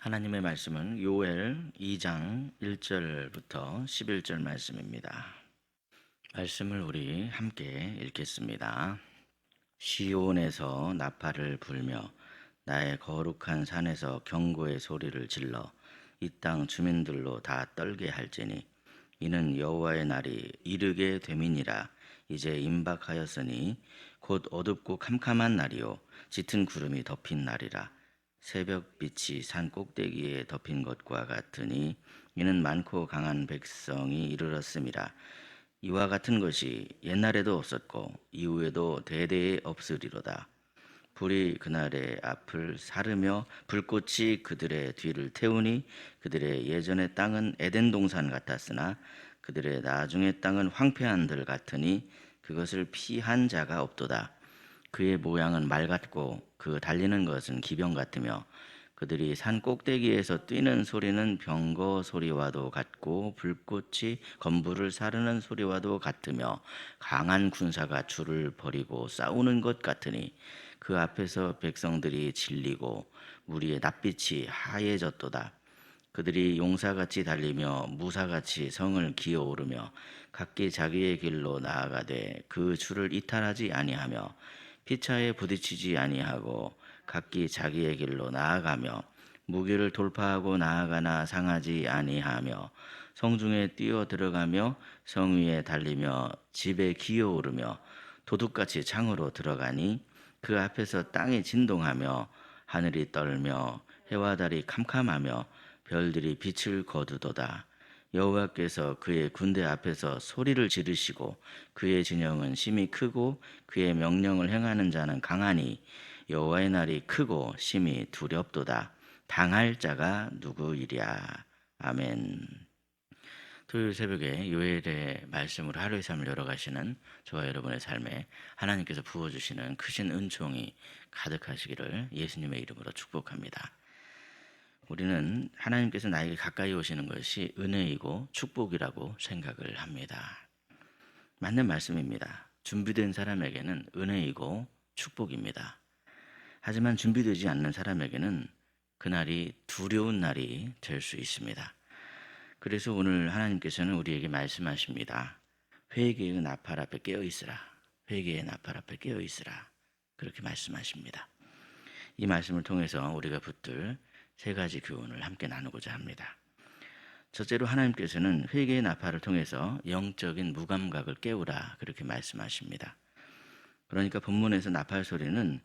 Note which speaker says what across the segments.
Speaker 1: 하나님의 말씀은 요엘 2장 1절부터 11절 말씀입니다. 말씀을 우리 함께 읽겠습니다. 시온에서 나팔을 불며 나의 거룩한 산에서 경고의 소리를 질러 이 땅 주민들로 다 떨게 할지니 이는 여호와의 날이 이르게 됨이니라. 이제 임박하였으니 곧 어둡고 캄캄한 날이요 짙은 구름이 덮인 날이라. 새벽빛이 산 꼭대기에 덮인 것과 같으니 이는 많고 강한 백성이 이르렀음이라. 이와 같은 것이 옛날에도 없었고 이후에도 대대에 없으리로다. 불이 그날의 앞을 사르며 불꽃이 그들의 뒤를 태우니 그들의 예전의 땅은 에덴 동산 같았으나 그들의 나중의 땅은 황폐한 들 같으니 그것을 피한 자가 없도다. 그의 모양은 말 같고 그 달리는 것은 기병 같으며 그들이 산 꼭대기에서 뛰는 소리는 병거 소리와도 같고 불꽃이 건물을 사르는 소리와도 같으며 강한 군사가 줄을 버리고 싸우는 것 같으니 그 앞에서 백성들이 질리고 무리의 낯빛이 하얘졌도다. 그들이 용사같이 달리며 무사같이 성을 기어오르며 각기 자기의 길로 나아가되 그 줄을 이탈하지 아니하며 피차에 부딪히지 아니하고 각기 자기의 길로 나아가며 무기를 돌파하고 나아가나 상하지 아니하며 성중에 뛰어 들어가며 성 위에 달리며 집에 기어오르며 도둑같이 창으로 들어가니 그 앞에서 땅이 진동하며 하늘이 떨며 해와 달이 캄캄하며 별들이 빛을 거두도다. 여호와께서 그의 군대 앞에서 소리를 지르시고 그의 진영은 심히 크고 그의 명령을 행하는 자는 강하니 여호와의 날이 크고 심히 두렵도다. 당할 자가 누구이랴. 아멘. 토요일 새벽에 요엘의 말씀으로 하루의 삶을 열어가시는 저와 여러분의 삶에 하나님께서 부어주시는 크신 은총이 가득하시기를 예수님의 이름으로 축복합니다. 우리는 하나님께서 나에게 가까이 오시는 것이 은혜이고 축복이라고 생각을 합니다. 맞는 말씀입니다. 준비된 사람에게는 은혜이고 축복입니다. 하지만 준비되지 않는 사람에게는 그날이 두려운 날이 될 수 있습니다. 그래서 오늘 하나님께서는 우리에게 말씀하십니다. 회개의 나팔 앞에 깨어 있으라. 회개의 나팔 앞에 깨어 있으라. 그렇게 말씀하십니다. 이 말씀을 통해서 우리가 붙들 세 가지 교훈을 함께 나누고자 합니다. 첫째로 하나님께서는 회개의 나팔을 통해서 영적인 무감각을 깨우라 그렇게 말씀하십니다. 그러니까 본문에서 나팔 소리는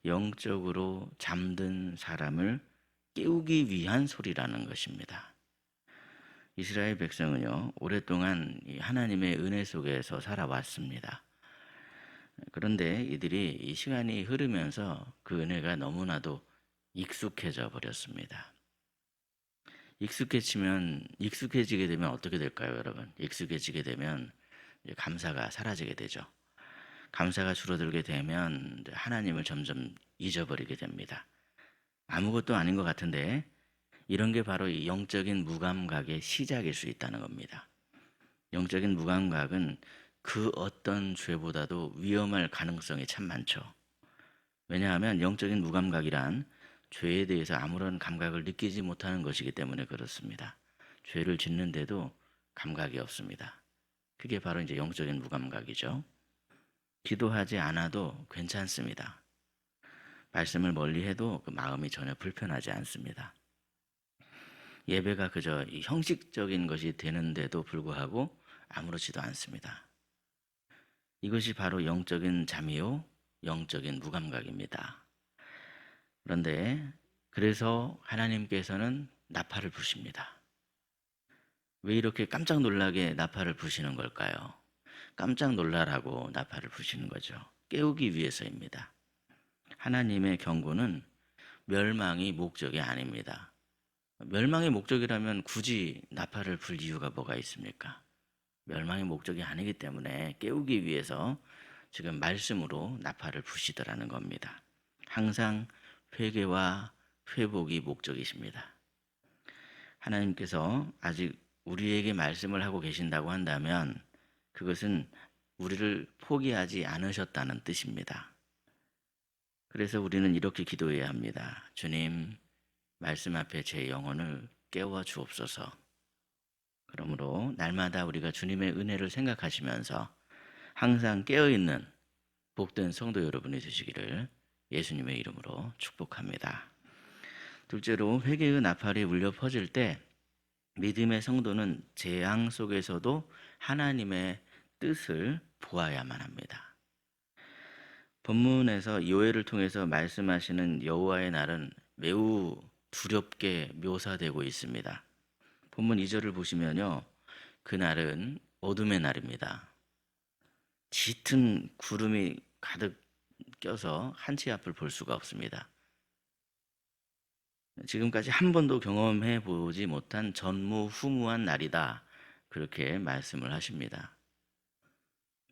Speaker 1: 영적으로 잠든 사람을 깨우기 위한 소리라는 것입니다. 이스라엘 백성은요, 오랫동안 하나님의 은혜 속에서 살아왔습니다. 그런데 이들이 이 시간이 흐르면서 그 은혜가 너무나도 익숙해져 버렸습니다. 익숙해지게 되면 어떻게 될까요, 여러분? 익숙해지게 되면 감사가 사라지게 되죠. 감사가 줄어들게 되면 하나님을 점점 잊어버리게 됩니다. 아무것도 아닌 것 같은데 이런 게 바로 이 영적인 무감각의 시작일 수 있다는 겁니다. 영적인 무감각은 그 어떤 죄보다도 위험할 가능성이 참 많죠. 왜냐하면 영적인 무감각이란 죄에 대해서 아무런 감각을 느끼지 못하는 것이기 때문에 그렇습니다. 죄를 짓는데도 감각이 없습니다. 그게 바로 이제 영적인 무감각이죠. 기도하지 않아도 괜찮습니다. 말씀을 멀리 해도 그 마음이 전혀 불편하지 않습니다. 예배가 그저 형식적인 것이 되는데도 불구하고 아무렇지도 않습니다. 이것이 바로 영적인 잠이요, 영적인 무감각입니다. 그런데 그래서 하나님께서는 나팔을 부십니다. 왜 이렇게 깜짝 놀라게 나팔을 부시는 걸까요? 깜짝 놀라라고 나팔을 부시는 거죠. 깨우기 위해서입니다. 하나님의 경고는 멸망이 목적이 아닙니다. 멸망의 목적이라면 굳이 나팔을 불 이유가 뭐가 있습니까? 멸망의 목적이 아니기 때문에 깨우기 위해서 지금 말씀으로 나팔을 부시더라는 겁니다. 항상 회개와 회복이 목적이십니다. 하나님께서 아직 우리에게 말씀을 하고 계신다고 한다면 그것은 우리를 포기하지 않으셨다는 뜻입니다. 그래서 우리는 이렇게 기도해야 합니다. 주님, 말씀 앞에 제 영혼을 깨워 주옵소서. 그러므로 날마다 우리가 주님의 은혜를 생각하시면서 항상 깨어있는 복된 성도 여러분이 되시기를 예수님의 이름으로 축복합니다. 둘째로, 회개의 나팔이 울려 퍼질 때 믿음의 성도는 재앙 속에서도 하나님의 뜻을 보아야만 합니다. 본문에서 요엘을 통해서 말씀하시는 여호와의 날은 매우 두렵게 묘사되고 있습니다. 본문 2절을 보시면요, 그날은 어둠의 날입니다. 짙은 구름이 가득 껴서 한치 앞을 볼 수가 없습니다. 지금까지 한 번도 경험해 보지 못한 전무후무한 날이다, 그렇게 말씀을 하십니다.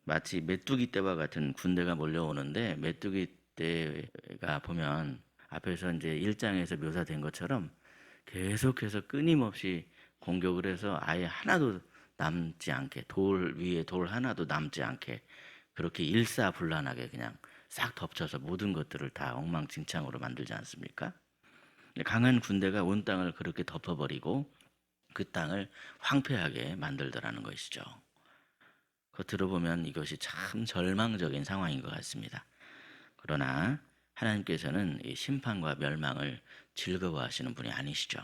Speaker 1: 마치 메뚜기 떼와 같은 군대가 몰려오는데, 메뚜기 떼가 보면 앞에서 이제 1장에서 묘사된 것처럼 계속해서 끊임없이 공격을 해서 아예 하나도 남지 않게, 돌 위에 돌 하나도 남지 않게 그렇게 일사불란하게 그냥 싹 덮쳐서 모든 것들을 다 엉망진창으로 만들지 않습니까? 강한 군대가 온 땅을 그렇게 덮어버리고 그 땅을 황폐하게 만들더라는 것이죠. 겉으로 보면 이것이 참 절망적인 상황인 것 같습니다. 그러나 하나님께서는 이 심판과 멸망을 즐거워하시는 분이 아니시죠.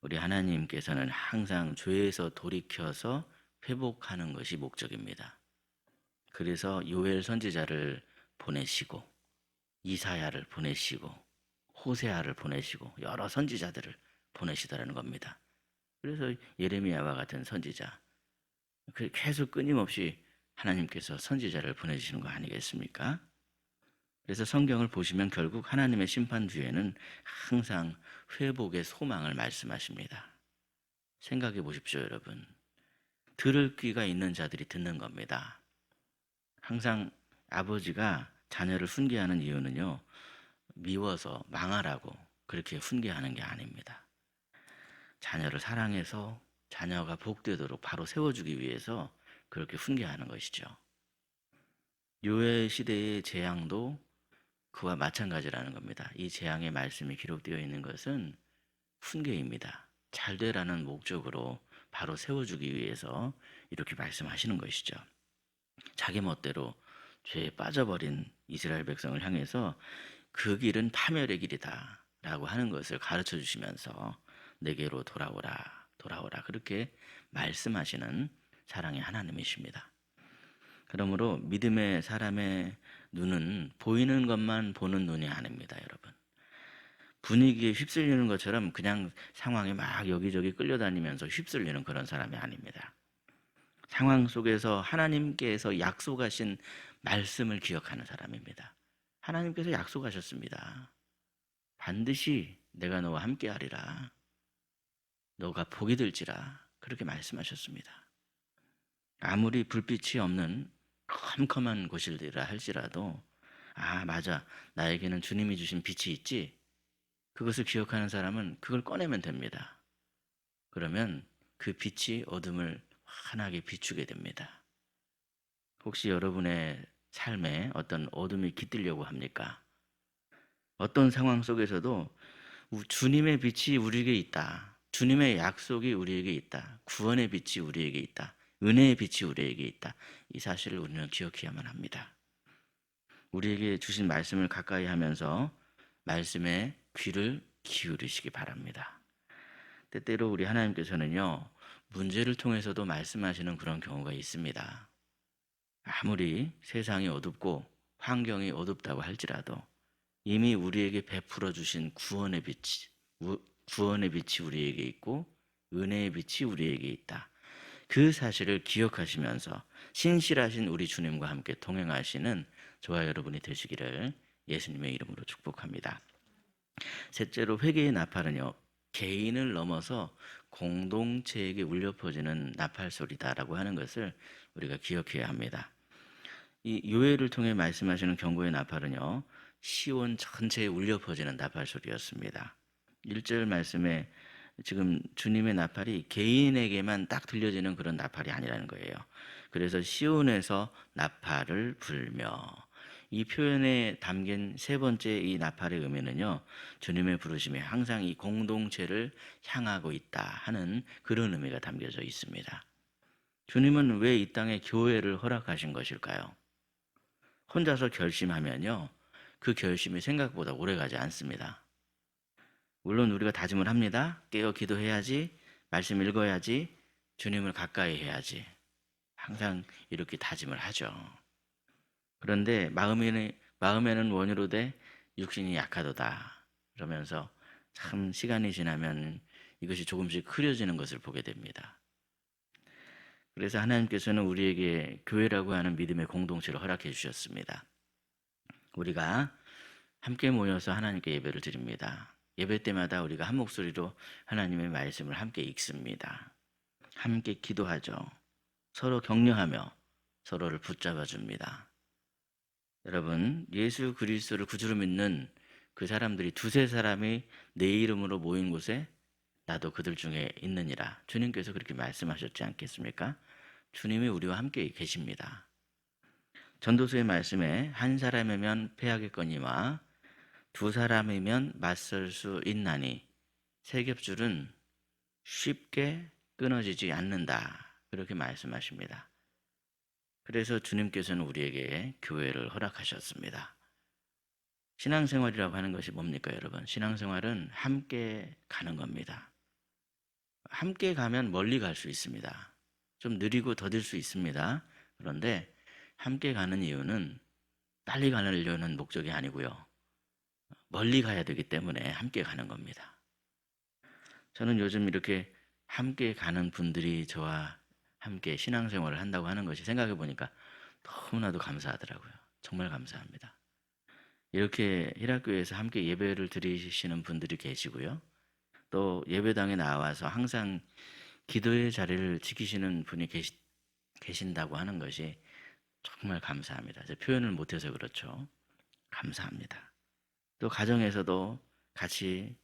Speaker 1: 우리 하나님께서는 항상 죄에서 돌이켜서 회복하는 것이 목적입니다. 그래서 요엘 선지자를 보내시고 이사야를 보내시고 호세아를 보내시고 여러 선지자들을 보내시더라는 겁니다. 그래서 예레미야와 같은 선지자, 계속 끊임없이 하나님께서 선지자를 보내주시는 거 아니겠습니까? 그래서 성경을 보시면 결국 하나님의 심판 뒤에는 항상 회복의 소망을 말씀하십니다. 생각해 보십시오, 여러분. 들을 귀가 있는 자들이 듣는 겁니다. 항상 아버지가 자녀를 훈계하는 이유는요, 미워서 망하라고 그렇게 훈계하는 게 아닙니다. 자녀를 사랑해서 자녀가 복되도록 바로 세워주기 위해서 그렇게 훈계하는 것이죠. 요엘 시대의 재앙도 그와 마찬가지라는 겁니다. 이 재앙의 말씀이 기록되어 있는 것은 훈계입니다. 잘 되라는 목적으로 바로 세워주기 위해서 이렇게 말씀하시는 것이죠. 자기 멋대로 죄에 빠져버린 이스라엘 백성을 향해서 그 길은 파멸의 길이다 라고 하는 것을 가르쳐 주시면서 내게로 돌아오라, 돌아오라, 그렇게 말씀하시는 사랑의 하나님이십니다. 그러므로 믿음의 사람의 눈은 보이는 것만 보는 눈이 아닙니다, 여러분. 분위기에 휩쓸리는 것처럼 그냥 상황에 막 여기저기 끌려다니면서 휩쓸리는 그런 사람이 아닙니다. 상황 속에서 하나님께서 약속하신 말씀을 기억하는 사람입니다. 하나님께서 약속하셨습니다. 반드시 내가 너와 함께하리라. 너가 복이 될지라. 그렇게 말씀하셨습니다. 아무리 불빛이 없는 컴컴한 곳이라 할지라도, 아, 맞아, 나에게는 주님이 주신 빛이 있지, 그것을 기억하는 사람은 그걸 꺼내면 됩니다. 그러면 그 빛이 어둠을 환하게 비추게 됩니다. 혹시 여러분의 삶에 어떤 어둠이 깃들려고 합니까? 어떤 상황 속에서도 주님의 빛이 우리에게 있다, 주님의 약속이 우리에게 있다, 구원의 빛이 우리에게 있다, 은혜의 빛이 우리에게 있다, 이 사실을 우리는 기억해야만 합니다. 우리에게 주신 말씀을 가까이 하면서 말씀에 귀를 기울이시기 바랍니다. 때때로 우리 하나님께서는요, 문제를 통해서도 말씀하시는 그런 경우가 있습니다. 아무리 세상이 어둡고 환경이 어둡다고 할지라도 이미 우리에게 베풀어 주신 구원의 빛이 우리에게 있고 은혜의 빛이 우리에게 있다, 그 사실을 기억하시면서 신실하신 우리 주님과 함께 동행하시는 저와 여러분이 되시기를 예수님의 이름으로 축복합니다. 셋째로, 회개의 나팔은요, 개인을 넘어서 공동체에게 울려 퍼지는 나팔 소리다라고 하는 것을 우리가 기억해야 합니다. 이 요엘을 통해 말씀하시는 경고의 나팔은요, 시온 전체에 울려 퍼지는 나팔 소리였습니다. 1절 말씀에 지금 주님의 나팔이 개인에게만 딱 들려지는 그런 나팔이 아니라는 거예요. 그래서 시온에서 나팔을 불며, 이 표현에 담긴 세 번째 이 나팔의 의미는요, 주님의 부르심이 항상 이 공동체를 향하고 있다 하는 그런 의미가 담겨져 있습니다. 주님은 왜 이 땅에 교회를 허락하신 것일까요? 혼자서 결심하면요, 그 결심이 생각보다 오래가지 않습니다. 물론 우리가 다짐을 합니다. 깨어 기도해야지, 말씀 읽어야지, 주님을 가까이 해야지. 항상 이렇게 다짐을 하죠. 그런데 마음에는 원이로되 육신이 약하도다. 그러면서 참 시간이 지나면 이것이 조금씩 흐려지는 것을 보게 됩니다. 그래서 하나님께서는 우리에게 교회라고 하는 믿음의 공동체를 허락해 주셨습니다. 우리가 함께 모여서 하나님께 예배를 드립니다. 예배 때마다 우리가 한 목소리로 하나님의 말씀을 함께 읽습니다. 함께 기도하죠. 서로 격려하며 서로를 붙잡아 줍니다. 여러분, 예수 그리스도를 구주로 믿는 그 사람들이 두세 사람이 내 이름으로 모인 곳에 나도 그들 중에 있느니라. 주님께서 그렇게 말씀하셨지 않겠습니까? 주님이 우리와 함께 계십니다. 전도서의 말씀에 한 사람이면 패하겠거니와 두 사람이면 맞설 수 있나니 세 겹줄은 쉽게 끊어지지 않는다. 그렇게 말씀하십니다. 그래서 주님께서는 우리에게 교회를 허락하셨습니다. 신앙생활이라고 하는 것이 뭡니까, 여러분? 신앙생활은 함께 가는 겁니다. 함께 가면 멀리 갈 수 있습니다. 좀 느리고 더딜 수 있습니다. 그런데 함께 가는 이유는 빨리 가려는 목적이 아니고요. 멀리 가야 되기 때문에 함께 가는 겁니다. 저는 요즘 이렇게 함께 가는 분들이 저와 함께 신앙생활을 한다고 하는 것이 생각해 보니까 너무나도 감사하더라고요. 정말 감사합니다. 이렇게 희락교회에서 함께 예배를 드리시는 분들이 계시고요. 또 예배당에 나와서 항상 기도의 자리를 지키시는 분이 계신다고 하는 것이 정말 감사합니다. 제가 표현을 못해서 그렇죠. 감사합니다. 또 가정에서도 같이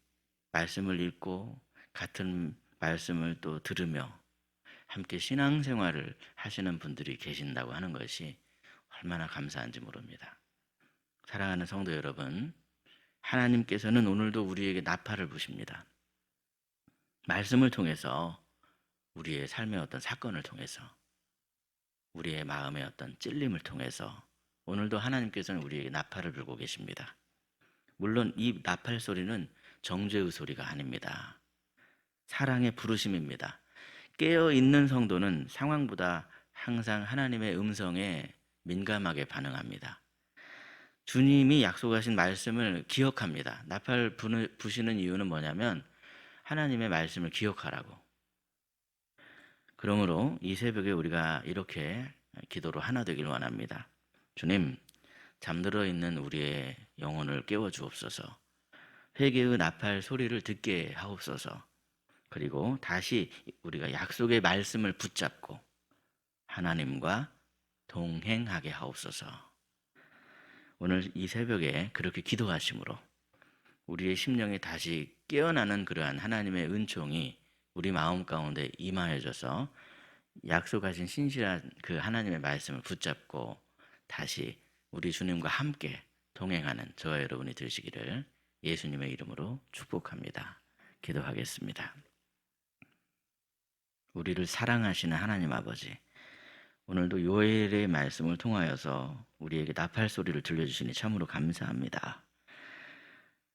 Speaker 1: 말씀을 읽고 같은 말씀을 또 들으며 함께 신앙생활을 하시는 분들이 계신다고 하는 것이 얼마나 감사한지 모릅니다. 사랑하는 성도 여러분, 하나님께서는 오늘도 우리에게 나팔을 부십니다. 말씀을 통해서, 우리의 삶의 어떤 사건을 통해서, 우리의 마음의 어떤 찔림을 통해서 오늘도 하나님께서는 우리에게 나팔을 불고 계십니다. 물론 이 나팔 소리는 정죄의 소리가 아닙니다. 사랑의 부르심입니다. 깨어있는 성도는 상황보다 항상 하나님의 음성에 민감하게 반응합니다. 주님이 약속하신 말씀을 기억합니다. 나팔 부시는 이유는 뭐냐면 하나님의 말씀을 기억하라고. 그러므로 이 새벽에 우리가 이렇게 기도로 하나 되길 원합니다. 주님, 잠들어 있는 우리의 영혼을 깨워 주옵소서. 회개의 나팔 소리를 듣게 하옵소서. 그리고 다시 우리가 약속의 말씀을 붙잡고 하나님과 동행하게 하옵소서. 오늘 이 새벽에 그렇게 기도하심으로 우리의 심령이 다시 깨어나는 그러한 하나님의 은총이 우리 마음 가운데 임하여져서 약속하신 신실한 그 하나님의 말씀을 붙잡고 다시 우리 주님과 함께 동행하는 저와 여러분이 되시기를 예수님의 이름으로 축복합니다. 기도하겠습니다. 우리를 사랑하시는 하나님 아버지, 오늘도 요엘의 말씀을 통하여서 우리에게 나팔 소리를 들려주시니 참으로 감사합니다.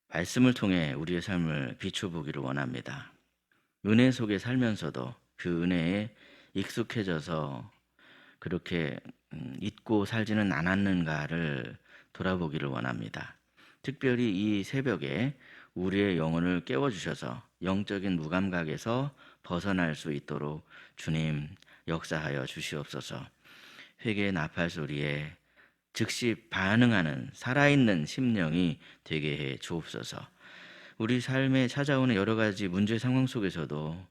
Speaker 1: 말씀을 통해 우리의 삶을 비춰보기를 원합니다. 은혜 속에 살면서도 그 은혜에 익숙해져서 그렇게 잊고 살지는 않았는가를 돌아보기를 원합니다. 특별히 이 새벽에 우리의 영혼을 깨워주셔서 영적인 무감각에서 벗어날 수 있도록 주님 역사하여 주시옵소서. 회개의 나팔 소리에 즉시 반응하는 살아있는 심령이 되게 해 주옵소서. 우리 삶에 찾아오는 여러 가지 문제 상황 속에서도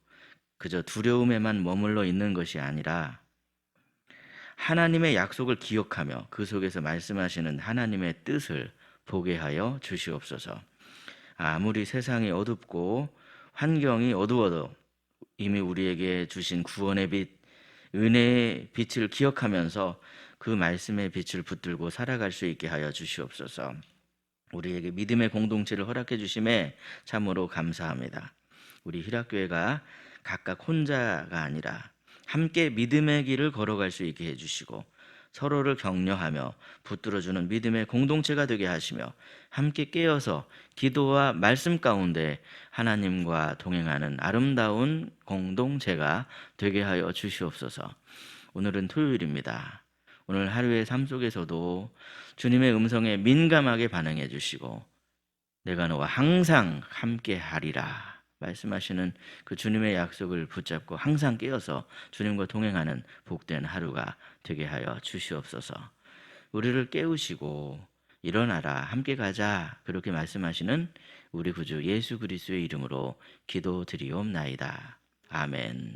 Speaker 1: 그저 두려움에만 머물러 있는 것이 아니라 하나님의 약속을 기억하며 그 속에서 말씀하시는 하나님의 뜻을 보게 하여 주시옵소서. 아무리 세상이 어둡고 환경이 어두워도 이미 우리에게 주신 구원의 빛, 은혜의 빛을 기억하면서 그 말씀의 빛을 붙들고 살아갈 수 있게 하여 주시옵소서. 우리에게 믿음의 공동체를 허락해 주심에 참으로 감사합니다. 우리 희락교회가 각각 혼자가 아니라 함께 믿음의 길을 걸어갈 수 있게 해주시고 서로를 격려하며 붙들어주는 믿음의 공동체가 되게 하시며 함께 깨어서 기도와 말씀 가운데 하나님과 동행하는 아름다운 공동체가 되게 하여 주시옵소서. 오늘은 토요일입니다. 오늘 하루의 삶 속에서도 주님의 음성에 민감하게 반응해 주시고 내가 너와 항상 함께 하리라 말씀하시는 그 주님의 약속을 붙잡고 항상 깨어서 주님과 동행하는 복된 하루가 되게 하여 주시옵소서. 우리를 깨우시고 일어나라 함께 가자 그렇게 말씀하시는 우리 구주 예수 그리스도의 이름으로 기도드리옵나이다. 아멘.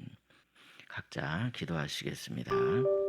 Speaker 1: 각자 기도하시겠습니다.